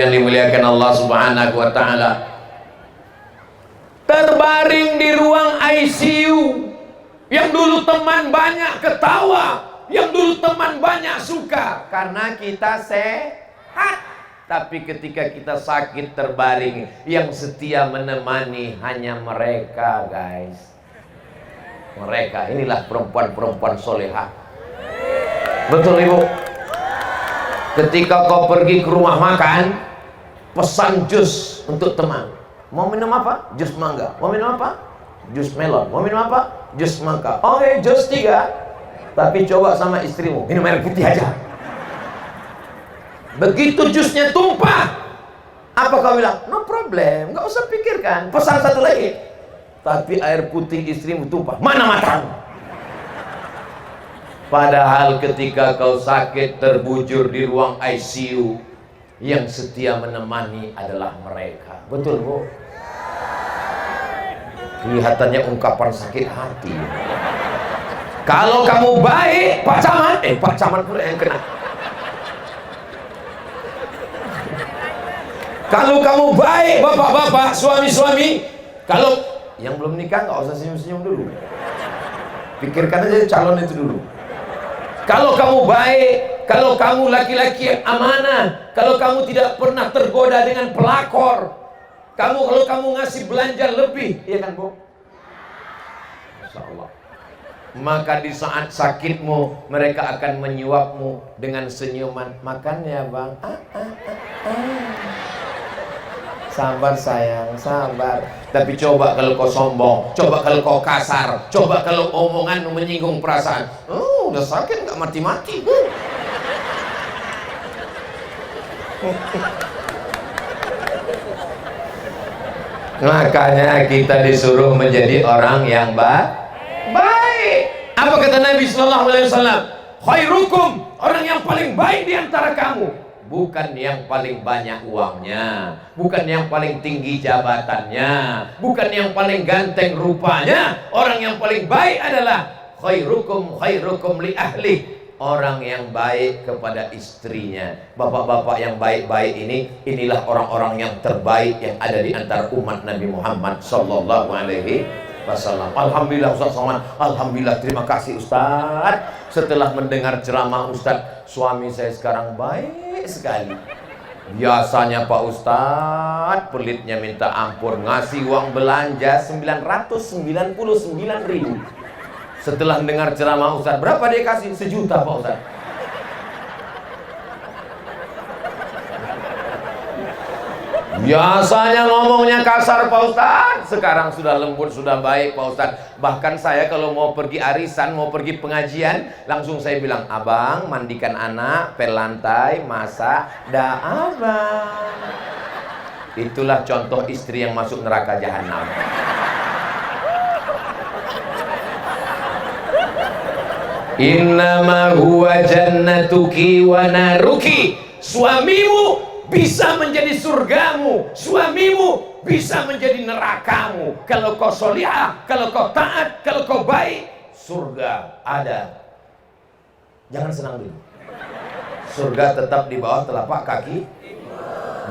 yang dimuliakan Allah Subhanahu wa taala, terbaring di ruang ICU, yang dulu teman banyak ketawa, yang dulu teman banyak suka karena kita sehat. Tapi ketika kita sakit terbaring, yang setia menemani hanya mereka, guys. Mereka inilah perempuan-perempuan solehah. Betul Ibu? Ketika kau pergi ke rumah makan, pesan jus untuk teman. Mau minum apa? Jus mangga. Mau minum apa? Jus melon. Mau minum apa? Jus mangga. Oke, jus 3. Tapi coba sama istrimu, minum air putih aja. Begitu jusnya tumpah, apa kau bilang? No problem, nggak usah pikirkan. Pesan satu lagi. Tapi air putih istrimu tumpah, mana matamu? Padahal ketika kau sakit terbujur di ruang ICU, yang setia menemani adalah mereka. Betul Bu? Kelihatannya ungkapan sakit hati. Kalau kamu baik, Pak Camat pula yang kena. Kalau kamu baik, bapak-bapak, suami-suami, kalau yang belum nikah nggak usah senyum-senyum dulu. Pikirkan aja calon itu dulu. Kalau kamu baik, kalau kamu laki-laki yang amanah, kalau kamu tidak pernah tergoda dengan pelakor, kalau kamu ngasih belanja lebih, iya kan Bu? Masya Allah. Maka di saat sakitmu, mereka akan menyuapmu dengan senyuman. Makan ya Bang. Sabar sayang, sabar. Tapi coba kalau kau sombong, coba kalau kau kasar, coba kalau omongan menyinggung perasaan. Oh, udah sakit nggak mati-mati. Makanya kita disuruh menjadi orang yang baik. Apa kata Nabi Sallallahu Alaihi Wasallam? Khairukum, orang yang paling baik di antara kamu. Bukan yang paling banyak uangnya, bukan yang paling tinggi jabatannya, bukan yang paling ganteng rupanya. Orang yang paling baik adalah khairukum li ahli, orang yang baik kepada istrinya. Bapak-bapak yang baik-baik ini, inilah orang-orang yang terbaik yang ada di antara umat Nabi Muhammad Sallallahu Alaihi Wasallam. Alhamdulillah Ustaz Somad, alhamdulillah, terima kasih Ustaz. Setelah mendengar ceramah Ustaz, suami saya sekarang baik sekali. Biasanya Pak Ustadz pelitnya minta ampun, ngasih uang belanja 999.000. Setelah dengar ceramah Ustadz, berapa dia kasih? 1 juta Pak Ustadz. Biasanya ngomongnya kasar Pak Ustadz, sekarang sudah lembut, sudah baik Pak Ustadz. Bahkan saya kalau mau pergi arisan, mau pergi pengajian, langsung saya bilang, abang mandikan anak, pel lantai, masak, dah abang. Itulah contoh istri yang masuk neraka jahanam. Innama huwa jannatuki wa naruki. Suamimu bisa menjadi surgamu, suamimu bisa menjadi nerakamu. Kalau kau solihah, kalau kau taat, kalau kau baik, surga ada. Jangan senang dulu. Surga tetap di bawah telapak kaki.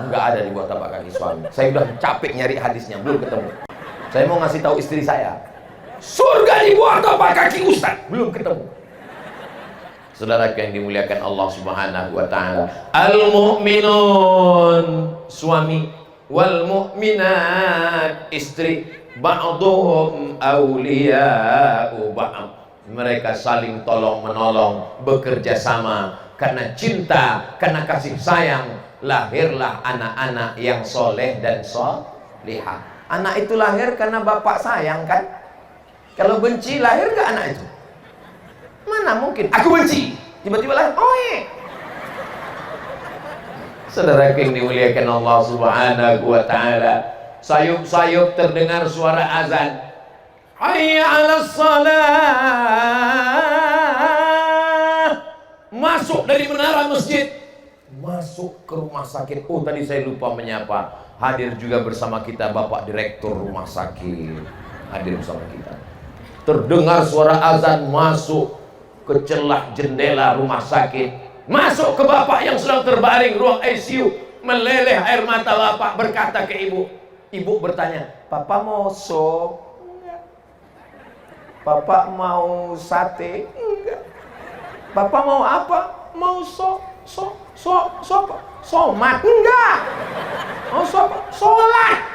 Enggak ada di bawah telapak kaki suami. Saya udah capek nyari hadisnya, belum ketemu. Saya mau ngasih tahu istri saya, surga di bawah telapak kaki Ustaz, belum ketemu. Saudara yang dimuliakan Allah Subhanahu wa taala, al-mu'minun suami, wal mu'minat istri, ba'dhum awliya'u ba'd. Mereka saling tolong menolong, bekerja sama karena cinta, karena kasih sayang. Lahirlah anak-anak yang soleh dan solihah. Anak itu lahir karena bapak sayang kan? Kalau benci lahir gak anak itu? Mana mungkin aku benci tiba-tiba lahir Saudara yang dimuliakan Allah Subhanahu wa taala, sayup-sayup terdengar suara azan, hayya 'alas shalah. Masuk dari menara masjid, masuk ke rumah sakit. Oh, tadi saya lupa menyapa, hadir juga bersama kita Bapak Direktur Rumah Sakit, hadir bersama kita. Terdengar suara azan, masuk ke celah jendela rumah sakit, masuk ke bapak yang sedang terbaring ruang ICU, Meleleh air mata bapak, berkata ke ibu. Ibu bertanya, "Papa mau sop? Enggak. Papa mau sate? Enggak. Papa mau apa? Mau somat? Enggak. Mau sholat."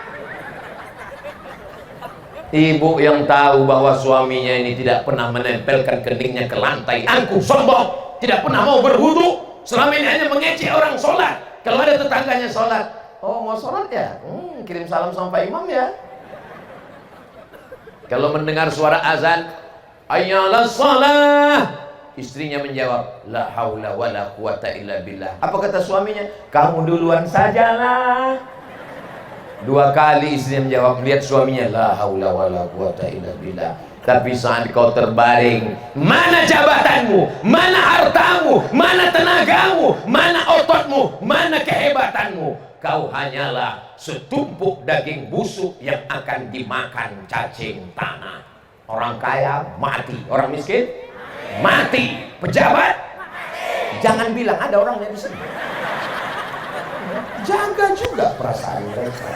Ibu yang tahu bahwa suaminya ini tidak pernah menempelkan keningnya ke lantai, angkuh, sombong, tidak pernah mau berwudu, selama ini hanya mengecek orang sholat. Kalau ada tetangganya sholat, "Oh, mau sholat ya? Kirim salam sama Pak Imam ya." Kalau mendengar suara azan, "Hayyalas shalah," istrinya menjawab, "La haula wala quwata illa billah." Apa kata suaminya? "Kamu duluan sajalah." 2 kali istrinya menjawab, melihat suaminya, "La haula wala quwata illa billah." Tapi saat kau terbaring, mana jabatanmu, mana hartamu, mana tenagamu, mana ototmu, mana kehebatanmu? Kau hanyalah setumpuk daging busuk yang akan dimakan cacing tanah. Orang kaya mati, orang miskin mati, pejabat jangan bilang ada orangnya di sini. Jaga juga perasaan mereka.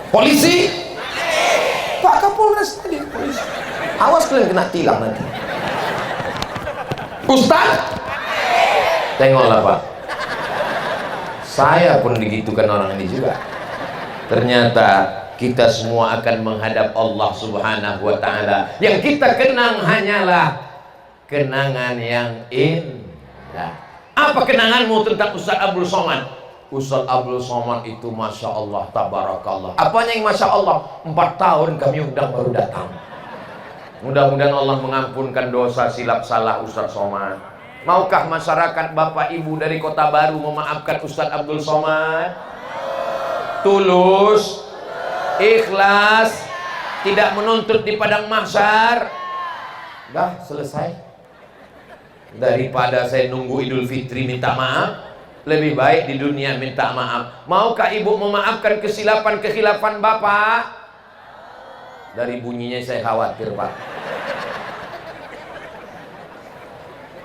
Polisi, Pak Kapolres tadi polisi. Awas kalian kena tilang nanti. Ustaz, tengoklah Pak. Saya pun digitukan orang ini juga. Ternyata kita semua akan menghadap Allah Subhanahu wa Ta'ala. Yang kita kenang hanyalah kenangan yang indah. Apa kenanganmu tentang Ustaz Abdul Somad? Ustaz Abdul Somad itu Masya Allah, Tabarakallah. Apanya yang Masya Allah? 4 tahun kami undang baru datang. Mudah-mudahan Allah mengampunkan dosa silap salah Ustaz Somad. Maukah masyarakat Bapak Ibu dari Kota Baru memaafkan Ustaz Abdul Somad? Tulus, ikhlas, tidak menuntut di padang mahsyar. Dah selesai. Daripada saya nunggu Idul Fitri minta maaf, lebih baik di dunia minta maaf. Maukah ibu memaafkan kesilapan-kekhilafan bapak? Dari bunyinya saya khawatir Pak.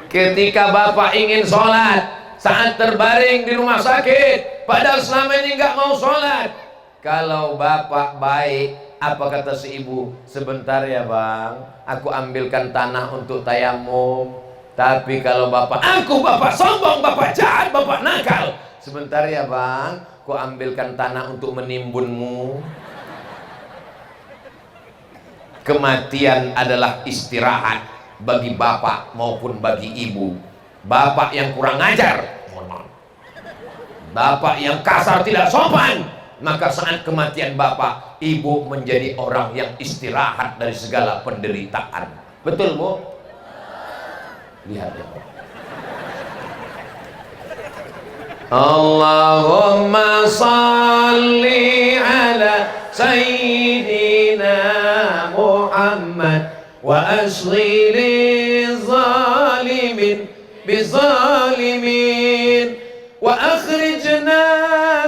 Ketika bapak ingin sholat saat terbaring di rumah sakit, padahal selama ini nggak mau sholat, kalau bapak baik, apa kata si ibu? "Sebentar ya bang, aku ambilkan tanah untuk tayamum." Tapi kalau bapak sombong, bapak jahat, bapak nakal, "Sebentar ya bang, ku ambilkan tanah untuk menimbunmu." Kematian adalah istirahat bagi bapak maupun bagi ibu. Bapak yang kurang ajar, bapak yang kasar tidak sopan, maka saat kematian bapak, ibu menjadi orang yang istirahat dari segala penderitaan. Betul Bu? Lihat ya. Allahumma salli ala sayyidina Muhammad wa asli lizalimin bizalimin wa akhrijna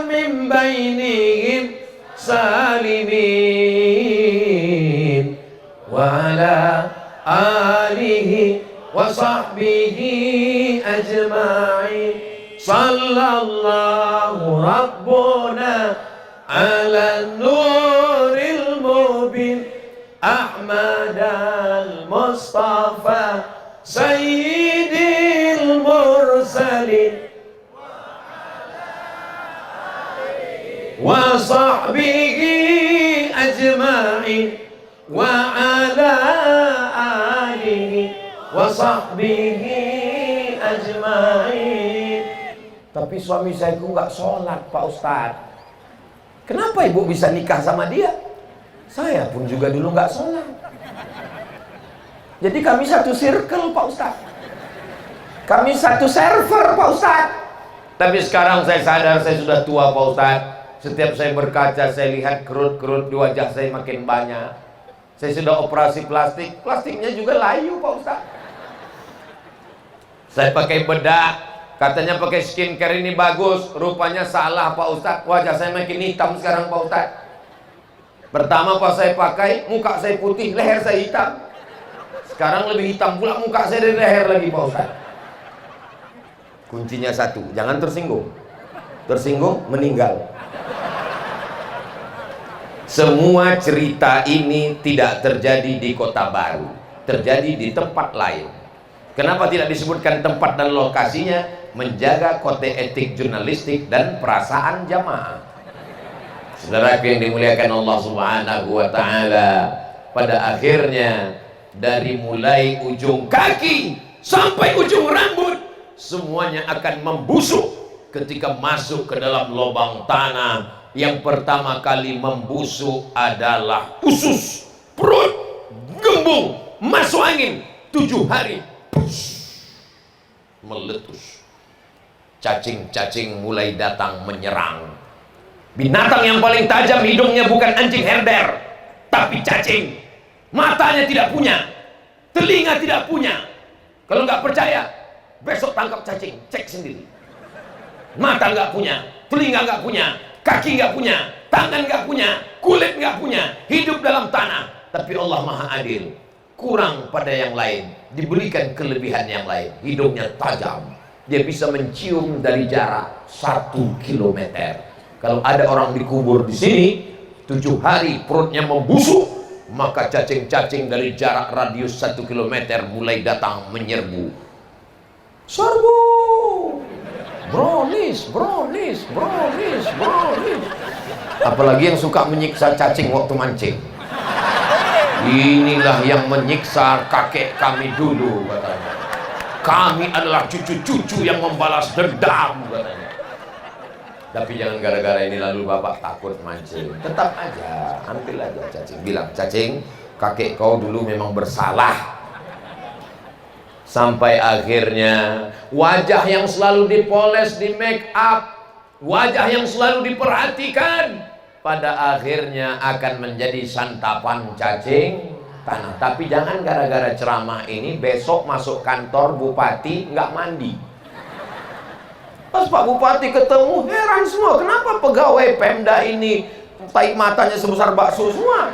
min bainihim salimin wa ala alihi wa sahbihi ajma'in. Sallallahu rabbuna ala nuril mubin Ahmad al-Mustafa sayyidil mursalin wa sahbihi ajma'in wa ala alihi wa sahbihi ajma'in. Tapi suami saya itu nggak sholat Pak Ustadz. Kenapa ibu bisa nikah sama dia? Saya pun juga dulu nggak sholat. Jadi kami satu circle Pak Ustadz. Kami satu server Pak Ustadz. Tapi sekarang saya sadar saya sudah tua Pak Ustadz. Setiap saya berkaca saya lihat kerut-kerut di wajah saya makin banyak. Saya sudah operasi plastik. Plastiknya juga layu Pak Ustadz. Saya pakai bedak, katanya pakai skincare ini bagus, rupanya salah Pak Ustadz. Wajah saya makin hitam sekarang Pak Ustadz. Pertama pas saya pakai, muka saya putih, leher saya hitam. Sekarang lebih hitam pula muka saya dari leher lagi Pak Ustadz. Kuncinya satu, jangan tersinggung. Tersinggung meninggal. Semua cerita ini tidak terjadi di Kota Baru, terjadi di tempat lain. Kenapa tidak disebutkan tempat dan lokasinya? Menjaga kode etik jurnalistik dan perasaan jamaah. Saudara yang dimuliakan Allah Subhanahu wa Ta'ala, pada akhirnya dari mulai ujung kaki sampai ujung rambut semuanya akan membusuk ketika masuk ke dalam lubang tanah. Yang pertama kali membusuk adalah usus, perut, gembung, masuk angin 7 hari, meletus. Cacing-cacing mulai datang menyerang. Binatang yang paling tajam hidungnya bukan anjing herder, tapi cacing. Matanya tidak punya, telinga tidak punya. Kalau nggak percaya, besok tangkap cacing, cek sendiri. Mata nggak punya, telinga nggak punya, kaki nggak punya, tangan nggak punya, kulit nggak punya, hidup dalam tanah. Tapi Allah Maha Adil, kurang pada yang lain, diberikan kelebihan yang lain. Hidungnya tajam, dia bisa mencium dari jarak 1 kilometer. Kalau ada orang dikubur di sini 7 hari perutnya membusuk, maka cacing-cacing dari jarak radius 1 kilometer mulai datang menyerbu. Serbu, brownies. Apalagi yang suka menyiksa cacing waktu mancing. Inilah yang menyiksa kakek kami dulu, katanya. Kami adalah cucu-cucu yang membalas dendam, katanya. Tapi jangan gara-gara ini lalu bapak takut mancing. Tetap aja, ambil aja cacing. Bilang, cacing, kakek kau dulu memang bersalah. Sampai akhirnya wajah yang selalu dipoles, di make up, wajah yang selalu diperhatikan, pada akhirnya akan menjadi santapan cacing tanah. Tapi jangan gara-gara ceramah ini besok masuk kantor bupati nggak mandi. Pas Pak Bupati ketemu, heran semua, kenapa pegawai Pemda ini tai matanya sebesar bakso semua?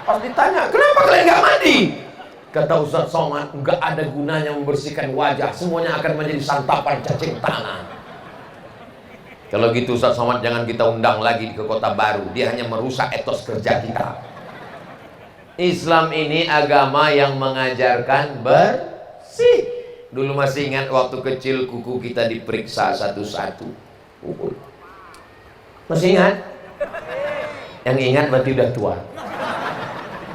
Pas ditanya, kenapa kalian nggak mandi? Kata Ustaz Somad, nggak ada gunanya membersihkan wajah, semuanya akan menjadi santapan cacing tanah. Kalau gitu Ustaz Somad jangan kita undang lagi ke Kota Baru, dia hanya merusak etos kerja kita. Islam ini agama yang mengajarkan bersih. Dulu masih ingat waktu kecil kuku kita diperiksa satu-satu. Masih ingat? Yang ingat berarti udah tua.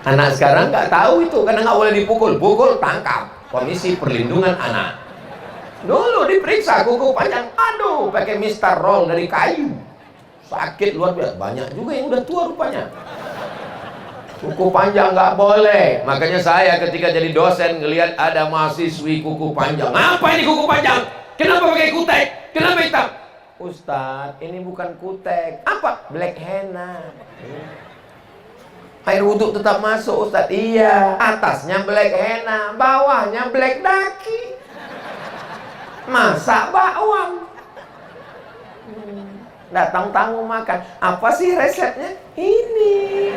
Anak sekarang nggak tahu itu karena nggak boleh dipukul. Pukul tangkap. Komisi Perlindungan Anak. Dulu diperiksa kuku panjang, aduh, pakai Mr. Roll dari kayu. Sakit luar biasa. Banyak juga yang udah tua rupanya. Kuku panjang nggak boleh. Makanya saya ketika jadi dosen ngelihat ada mahasiswi kuku panjang. Apa ini kuku panjang? Kenapa pakai kutek? Kenapa hitam? Ustadz, ini bukan kutek. Apa? Black henna. Air wudhu tetap masuk, Ustadz. Iya. Atasnya black henna, bawahnya black daki. Masak bakwan. Datang tamu makan. Apa sih resepnya? Ini.